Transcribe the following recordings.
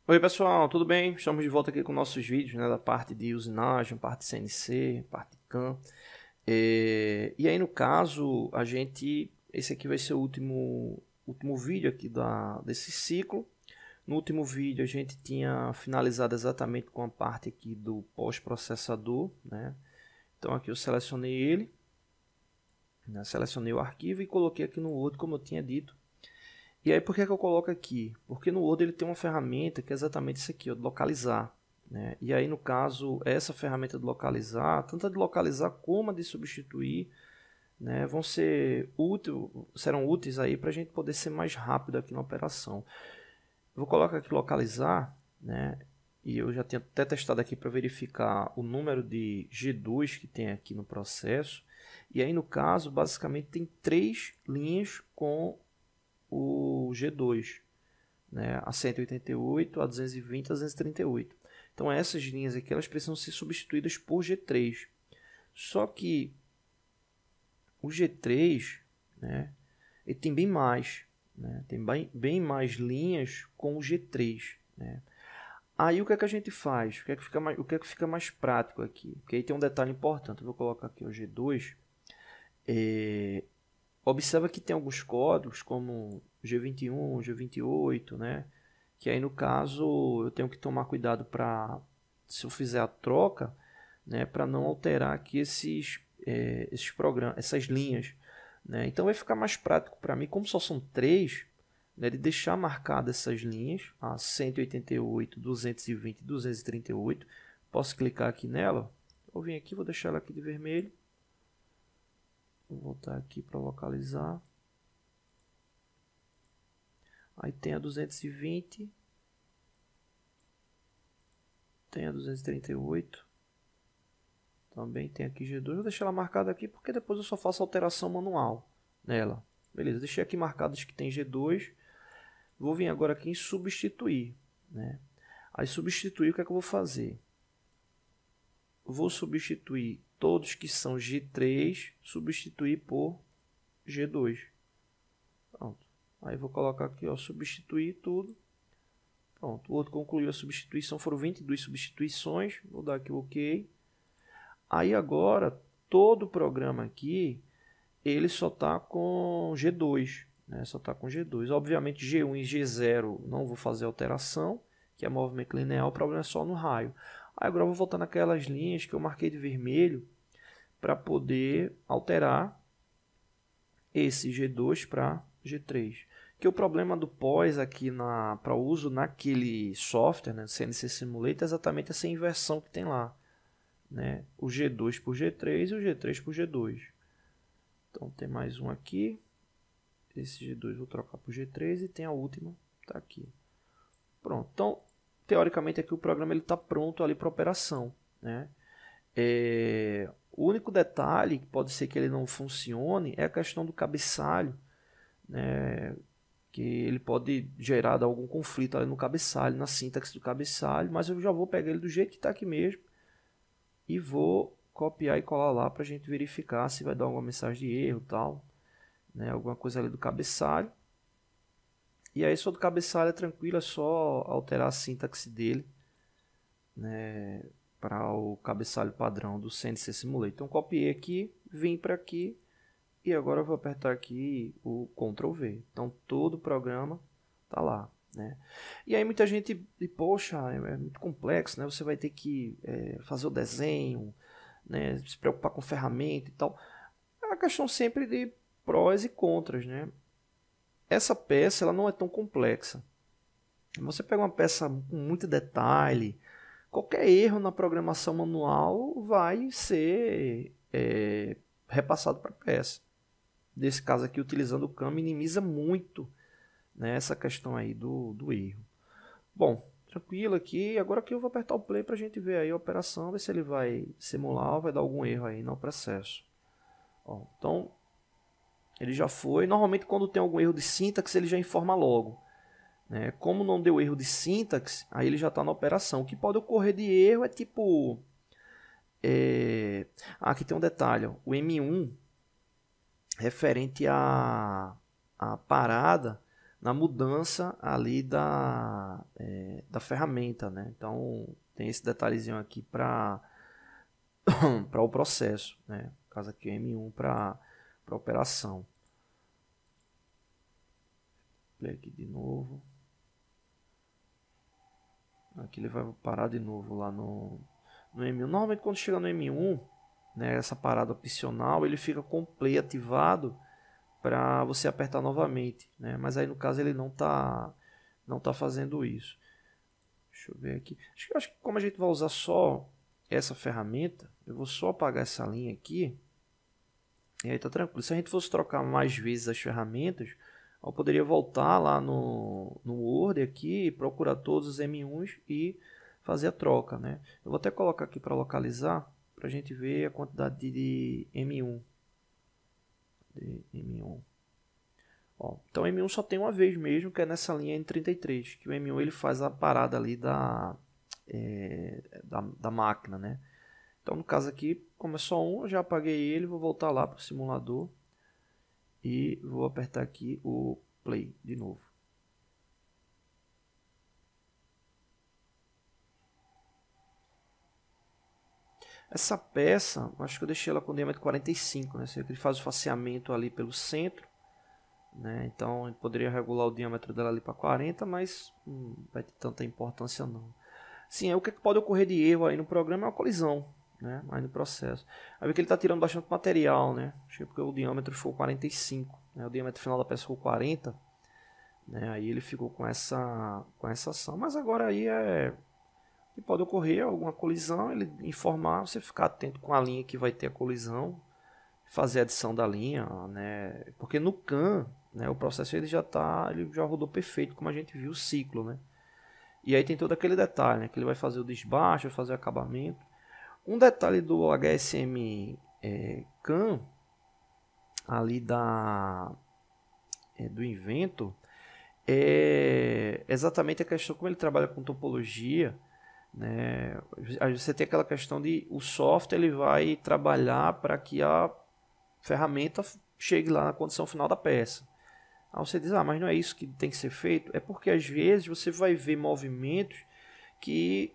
Oi pessoal, tudo bem? Estamos de volta aqui com nossos vídeos, né, da parte de usinagem, parte de CNC, parte de CAM. E aí no caso, esse aqui vai ser o último vídeo aqui desse ciclo. No último vídeo a gente tinha finalizado exatamente com a parte aqui do pós-processador, né? Então aqui eu selecionei ele, né, selecionei o arquivo e coloquei aqui no Word como eu tinha dito. E aí por que eu coloco aqui? Porque no Word ele tem uma ferramenta que é exatamente isso aqui, ó, de localizar, né? E aí no caso, essa ferramenta de localizar, tanto a de localizar como a de substituir, né, serão úteis aí para a gente poder ser mais rápido aqui na operação. Eu vou colocar aqui localizar, né? E eu já tenho até testado aqui para verificar o número de G2 que tem aqui no processo. E aí no caso, basicamente tem 3 linhas com o G2, né, a 188, a 220, a 238. Então essas linhas aqui elas precisam ser substituídas por G3. Só que o G3, né, ele tem bem mais, né, tem bem mais linhas com o G3, né. Aí o que é que a gente faz? O que é que fica mais prático aqui? Porque aí tem um detalhe importante. Eu vou colocar aqui o G2. Observa que tem alguns códigos como G21, G28, né? Que aí no caso eu tenho que tomar cuidado para, se eu fizer a troca, né, para não alterar aqui esses programas, essas linhas, né? Então vai ficar mais prático para mim, como só são 3, né, de deixar marcadas essas linhas, a 188, 220 e 238. Posso clicar aqui nela, vou vir aqui, vou deixar ela aqui de vermelho. Vou voltar aqui para localizar. Aí tem a 220. Tem a 238. Também tem aqui G2. Vou deixar ela marcada aqui porque depois eu só faço alteração manual nela. Beleza, deixei aqui marcadas que tem G2. Vou vir agora aqui em substituir, né? Aí substituir, o que é que eu vou fazer? Vou substituir todos que são G3, substituir por G2. Pronto. Aí vou colocar aqui, ó, substituir tudo. Pronto, o outro concluiu a substituição, foram 22 substituições. Vou dar aqui o OK. Aí agora, todo o programa aqui, ele só está com G2, né? Só está com G2. Obviamente G1 e G0 não vou fazer alteração, que é movimento linear, o problema é só no raio. Aí agora eu vou voltar naquelas linhas que eu marquei de vermelho para poder alterar esse G2 para G3. Que o problema do pós aqui para uso naquele software, né, CNC Simulator, é exatamente essa inversão que tem lá, né? O G2 por G3 e o G3 por G2. Então tem mais um aqui. Esse G2 vou trocar por G3 e tem a última, tá aqui. Pronto. Então, teoricamente aqui o programa está pronto ali para operação, né? O único detalhe que pode ser que ele não funcione é a questão do cabeçalho, né? Que ele pode gerar algum conflito ali no cabeçalho, na sintaxe do cabeçalho, mas eu já vou pegar ele do jeito que está aqui mesmo e vou copiar e colar lá para a gente verificar se vai dar alguma mensagem de erro, tal, né? Alguma coisa ali do cabeçalho. E aí só do cabeçalho é tranquilo, é só alterar a sintaxe dele, né, para o cabeçalho padrão do CNC Simulator. Então copiei aqui, vim para aqui e agora eu vou apertar aqui o Ctrl V. Então todo o programa está lá, né? E aí muita gente diz, poxa, é muito complexo, né? Você vai ter que fazer o desenho, né? Se preocupar com ferramenta e tal. É uma questão sempre de prós e contras, né? Essa peça ela não é tão complexa. Você pega uma peça com muito detalhe, qualquer erro na programação manual vai ser repassado para a peça. Nesse caso aqui, utilizando o CAM, minimiza muito, né, essa questão aí do erro. Bom, tranquilo aqui. Agora que eu vou apertar o play para a gente ver aí a operação, ver se ele vai simular ou vai dar algum erro aí no processo. Ó, então, ele já foi. Normalmente, quando tem algum erro de sintaxe, ele já informa logo. Né? Como não deu erro de sintaxe, aí ele já está na operação. O que pode ocorrer de erro é tipo... aqui tem um detalhe. Ó. O M1, referente à parada na mudança ali da ferramenta, né? Então tem esse detalhezinho aqui para para o processo, né? No caso aqui M1 para operação. Play aqui de novo. Aqui ele vai parar de novo lá no M1. Normalmente quando chega no M1, né, essa parada opcional, ele fica com o play ativado para você apertar novamente, né? Mas aí no caso ele não tá fazendo isso. Deixa eu ver aqui. Acho que como a gente vai usar só essa ferramenta, eu vou só apagar essa linha aqui. E aí tá tranquilo. Se a gente fosse trocar mais vezes as ferramentas, eu poderia voltar lá no Word aqui, procurar todos os M1s e fazer a troca, né? Eu vou até colocar aqui para localizar, para a gente ver a quantidade de M1. Ó, então o M1 só tem uma vez mesmo, que é nessa linha N33, que o M1 ele faz a parada ali da máquina, né? Então no caso aqui, como é só um, eu já apaguei ele, vou voltar lá para o simulador e vou apertar aqui o play de novo. Essa peça, acho que eu deixei ela com diâmetro 45, né? Ele faz o faceamento ali pelo centro, né? Então a gente poderia regular o diâmetro dela ali para 40, mas não vai ter tanta importância não. Sim, o que pode ocorrer de erro aí no programa é uma colisão, né? Aí no processo. Aí vê que ele está tirando bastante material, né? Acho que é porque o diâmetro foi 45, né? O diâmetro final da peça foi 40, né? Aí ele ficou com essa ação. Mas agora aí que pode ocorrer alguma colisão, ele informar, você ficar atento com a linha que vai ter a colisão, fazer a adição da linha, né? Porque no CAN, né, o processo ele já rodou perfeito, como a gente viu o ciclo, né? E aí tem todo aquele detalhe, né, que ele vai fazer o desbaste, vai fazer o acabamento. Um detalhe do HSM CAN ali do Inventor é exatamente a questão como ele trabalha com topologia, né? Aí você tem aquela questão de o software ele vai trabalhar para que a ferramenta chegue lá na condição final da peça. Aí você diz, mas não é isso que tem que ser feito? É porque às vezes você vai ver movimentos que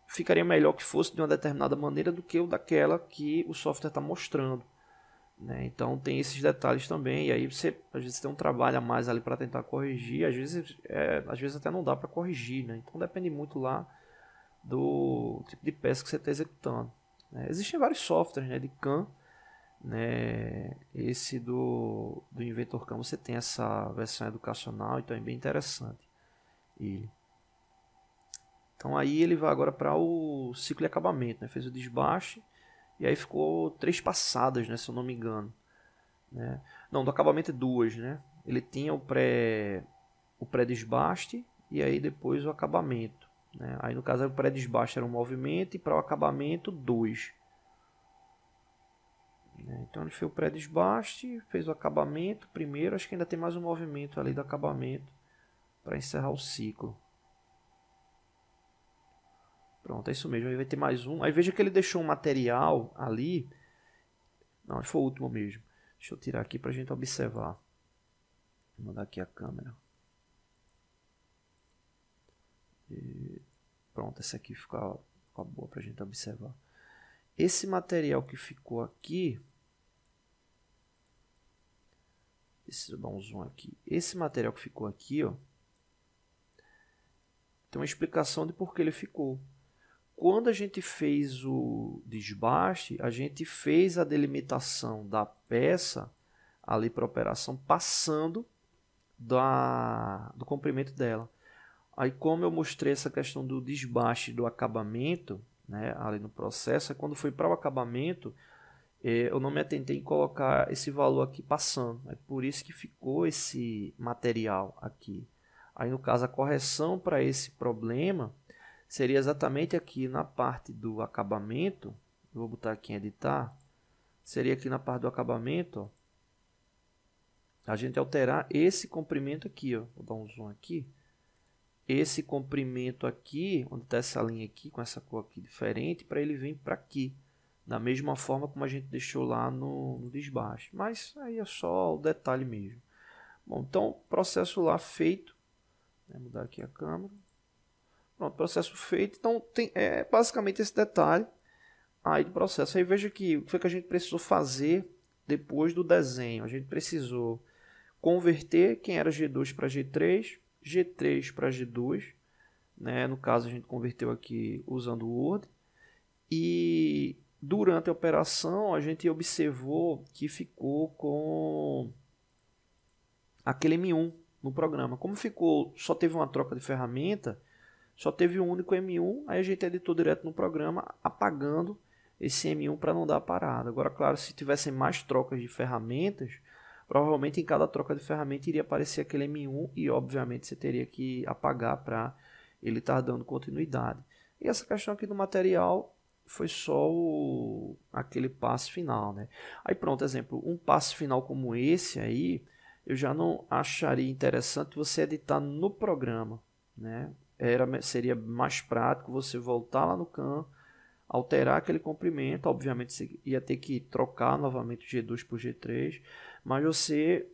ficaria melhor que fosse de uma determinada maneira do que o daquela que o software está mostrando, né? Então tem esses detalhes também, e aí você às vezes tem um trabalho a mais ali para tentar corrigir, às vezes até não dá para corrigir, né? Então depende muito lá do tipo de peça que você está executando, né? Existem vários softwares, né, de CAM, né? Esse do Inventor CAM você tem essa versão educacional, então é bem interessante ele. Então aí ele vai agora para o ciclo de acabamento, né? Fez o desbaste e aí ficou 3 passadas, né, se eu não me engano, né? Não, do acabamento é 2, né? Ele tinha o pré-desbaste e aí depois o acabamento, né? Aí no caso o pré-desbaste era um movimento e para o acabamento 2. Então ele fez o pré-desbaste, fez o acabamento primeiro, acho que ainda tem mais um movimento ali do acabamento para encerrar o ciclo. Pronto, é isso mesmo, aí vai ter mais um. Aí veja que ele deixou um material ali. Não, acho que foi o último mesmo. Deixa eu tirar aqui para a gente observar. Vou mandar aqui a câmera. E pronto, essa aqui fica boa para a gente observar. Esse material que ficou aqui, deixa eu dar um zoom aqui. Esse material que ficou aqui, ó, tem uma explicação de por que ele ficou. Quando a gente fez o desbaste, a gente fez a delimitação da peça ali para a operação passando do comprimento dela. Aí como eu mostrei essa questão do desbaste do acabamento, né, ali no processo, quando foi para o acabamento, eu não me atentei em colocar esse valor aqui passando. É por isso que ficou esse material aqui. Aí no caso a correção para esse problema seria exatamente aqui na parte do acabamento. Vou botar aqui em editar. Seria aqui na parte do acabamento, ó, a gente alterar esse comprimento aqui, ó. Vou dar um zoom aqui. Esse comprimento aqui, onde está essa linha aqui, com essa cor aqui diferente, para ele vir para aqui. Da mesma forma como a gente deixou lá no desbaste. Mas aí é só o detalhe mesmo. Bom, então, processo lá feito. Vou mudar aqui a câmera. Pronto, processo feito. Então, tem basicamente esse detalhe aí do processo. Aí veja que o que foi que a gente precisou fazer depois do desenho. A gente precisou converter quem era G2 para G3, G3 para G2. Né? No caso, a gente converteu aqui usando o Word. E durante a operação, a gente observou que ficou com aquele M1 no programa. Como ficou, só teve uma troca de ferramenta, só teve um único M1, aí a gente editou direto no programa, apagando esse M1 para não dar parada. Agora, claro, se tivessem mais trocas de ferramentas, provavelmente em cada troca de ferramenta iria aparecer aquele M1 e, obviamente, você teria que apagar para ele estar dando continuidade. E essa questão aqui do material foi só aquele passe final, né? Aí pronto, exemplo, um passe final como esse aí, eu já não acharia interessante você editar no programa, né? Seria mais prático você voltar lá no CAM, alterar aquele comprimento, obviamente você ia ter que trocar novamente o G2 por G3, mas você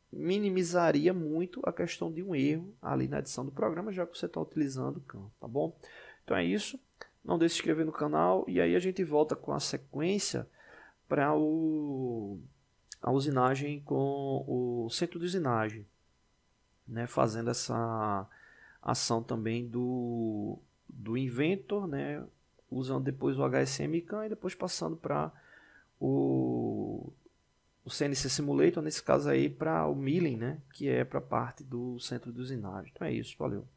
minimizaria muito a questão de um erro ali na edição do programa, já que você está utilizando o CAM, tá bom? Então é isso, não deixe de se inscrever no canal e aí a gente volta com a sequência para a usinagem com o centro de usinagem, né? Fazendo essa ação também do Inventor, né? Usando depois o HSM CAM e depois passando para o CNC Simulator, nesse caso aí para o milling, né? Que é para a parte do centro de usinagem. Então é isso, valeu.